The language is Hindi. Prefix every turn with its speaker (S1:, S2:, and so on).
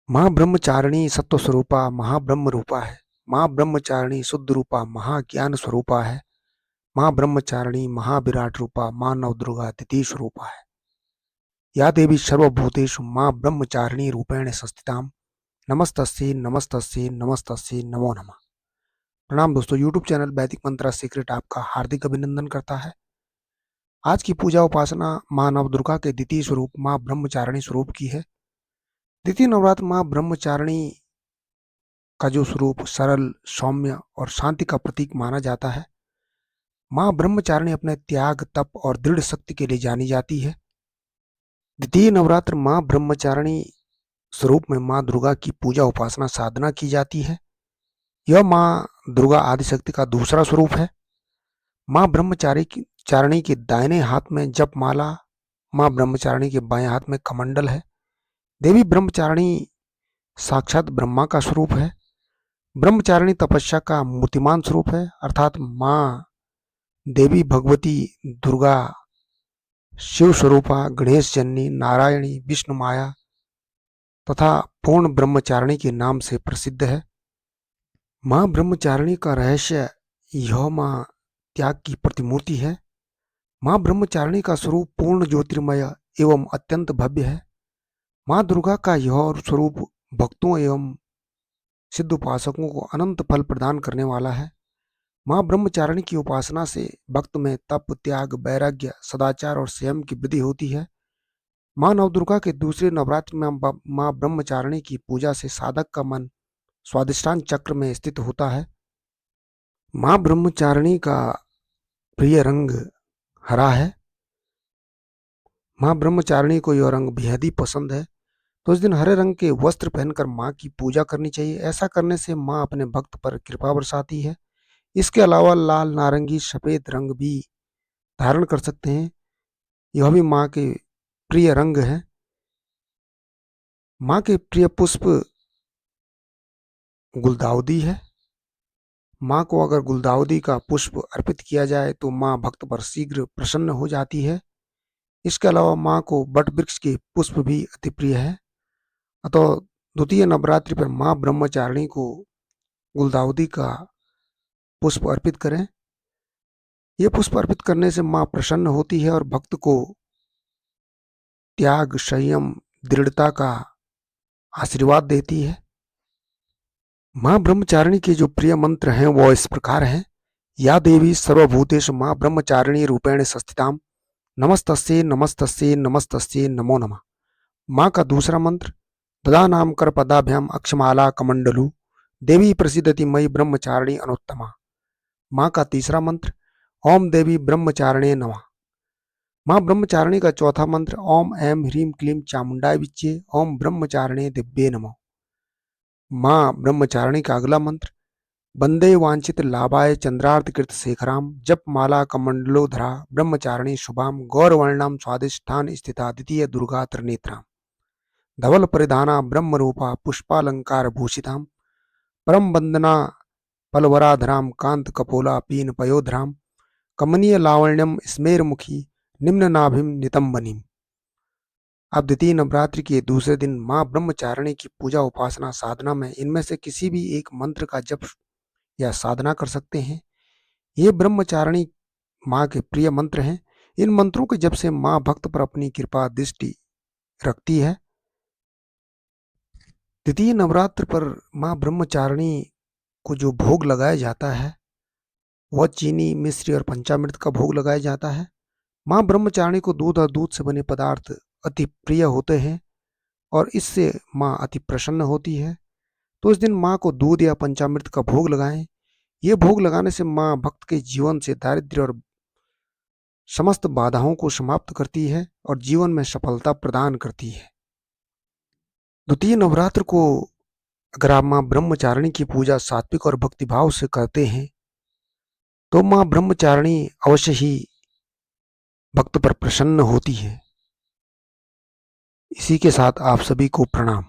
S1: माँ ब्रह्मचारिणी सत्व स्वरूपा महाब्रह्म रूपा है। माँ ब्रह्मचारिणी शुद्ध रूपा महाज्ञान स्वरूपा है। माँ ब्रह्मचारिणी महाविराट रूपा माँ नवदुर्गा तिथि स्वरूपा है। या देवी सर्वभूतेषु माँ ब्रह्मचारिणी रूपेण संस्थिताम। नमस्तस्यै नमस्तस्यै नमस्तस्यै नमो नमः। प्रणाम दोस्तों, यूट्यूब चैनल वैदिक मंत्रा सीक्रेट आपका हार्दिक अभिनंदन करता है। आज की पूजा उपासना माँ नवदुर्गा के द्वितीय स्वरूप माँ ब्रह्मचारिणी स्वरूप की है। द्वितीय नवरात्र माँ ब्रह्मचारिणी का जो स्वरूप सरल, सौम्य और शांति का प्रतीक माना जाता है। माँ ब्रह्मचारिणी अपने त्याग, तप और दृढ़ शक्ति के लिए जानी जाती है। द्वितीय नवरात्र माँ ब्रह्मचारिणी स्वरूप में माँ दुर्गा की पूजा उपासना साधना की जाती है। यह माँ दुर्गा आदिशक्ति का दूसरा स्वरूप है। माँ चारिणी के दाहिने हाथ में जप माला, माँ ब्रह्मचारिणी के बाएं हाथ में कमंडल है। देवी ब्रह्मचारिणी साक्षात ब्रह्मा का स्वरूप है। ब्रह्मचारिणी तपस्या का मूर्तिमान स्वरूप है, अर्थात माँ देवी भगवती दुर्गा शिव स्वरूपा, गणेश जननी, नारायणी, विष्णु माया तथा पूर्ण ब्रह्मचारिणी के नाम से प्रसिद्ध है। माँ ब्रह्मचारिणी का रहस्य यह माँ त्याग की प्रतिमूर्ति है। माँ ब्रह्मचारिणी का स्वरूप पूर्ण ज्योतिर्मय एवं अत्यंत भव्य है। माँ दुर्गा का यह स्वरूप भक्तों एवं सिद्ध उपासकों को अनंत फल प्रदान करने वाला है। माँ ब्रह्मचारिणी की उपासना से भक्त में तप, त्याग, वैराग्य, सदाचार और संयम की वृद्धि होती है। माँ नवदुर्गा के दूसरे नवरात्र में माँ ब्रह्मचारिणी की पूजा से साधक का मन स्वादिष्टान चक्र में स्थित होता है। माँ ब्रह्मचारिणी का प्रिय रंग हरा है। माँ ब्रह्मचारिणी को यह रंग बेहद ही पसंद है, तो इस दिन हरे रंग के वस्त्र पहनकर माँ की पूजा करनी चाहिए। ऐसा करने से माँ अपने भक्त पर कृपा बरसाती है। इसके अलावा लाल, नारंगी, सफेद रंग भी धारण कर सकते हैं। यह भी माँ के प्रिय रंग है। माँ के प्रिय पुष्प गुलदाउदी है। माँ को अगर गुलदाउदी का पुष्प अर्पित किया जाए तो माँ भक्त पर शीघ्र प्रसन्न हो जाती है। इसके अलावा माँ को बट वृक्ष के पुष्प भी अति प्रिय है। अतः द्वितीय नवरात्रि पर माँ ब्रह्मचारिणी को गुलदाउदी का पुष्प अर्पित करें। ये पुष्प अर्पित करने से माँ प्रसन्न होती है और भक्त को त्याग, संयम, दृढ़ता का आशीर्वाद देती है। माँ ब्रह्मचारिणी के जो प्रिय मंत्र हैं वो इस प्रकार हैं। या देवी सर्वभूतेषु माँ ब्रह्मचारिणी रूपेण संस्थिताम। नमस्तस्यै नमस्तस्यै नमस्तस्यै नमो नमः। माँ का दूसरा मंत्र ददा नाम कर पदाभ्याम अक्षमाला कमंडलु। देवी प्रसिद्धति मयि ब्रह्मचारिणी अनुत्तमा। माँ का तीसरा मंत्र ओम देवी ब्रह्मचारिणे नमः। माँ ब्रह्मचारिणी का चौथा मंत्र ओम ऐं ह्रीं क्लीं चामुंडाय विच्चे ओम ब्रह्मचारिणे दिव्ये नमः। माँ ब्रह्मचारिणी का अगला मंत्र वंदे वांछित लाभाय चंद्रार्थ कृत शेखराम। जप माला कमंडलोधरा ब्रह्मचारिणी शुभाम गौरवर्णाम स्वादिष्ठान स्थिता द्वितीय दुर्गा त्रिनेत्राम। धवल परिधाना ब्रह्म रूपा पुष्पालंकार भूषिताम। परम वंदना पलवराधराम कांत कपोला पीन पयोधराम। कमनीय लावण्यम स्मेरमुखी निम्न नाभिम नितंबनीम। अब द्वितीय नवरात्रि के दूसरे दिन माँ ब्रह्मचारिणी की पूजा उपासना साधना में इनमें से किसी भी एक मंत्र का जप या साधना कर सकते हैं। ये ब्रह्मचारिणी माँ के प्रिय मंत्र हैं। इन मंत्रों के जप से माँ भक्त पर अपनी कृपा दृष्टि रखती है। द्वितीय नवरात्र पर माँ ब्रह्मचारिणी को जो भोग लगाया जाता है वह चीनी, मिश्री और पंचामृत का भोग लगाया जाता है। माँ ब्रह्मचारिणी को दूध और दूध से बने पदार्थ अति प्रिय होते हैं और इससे माँ अति प्रसन्न होती है। तो इस दिन माँ को दूध या पंचामृत का भोग लगाएं। ये भोग लगाने से माँ भक्त के जीवन से दारिद्र्य और समस्त बाधाओं को समाप्त करती है और जीवन में सफलता प्रदान करती है। द्वितीय नवरात्र को अगर आप माँ ब्रह्मचारिणी की पूजा सात्विक और भक्तिभाव से करते हैं तो माँ ब्रह्मचारिणी अवश्य ही भक्त पर प्रसन्न होती है। इसी के साथ आप सभी को प्रणाम।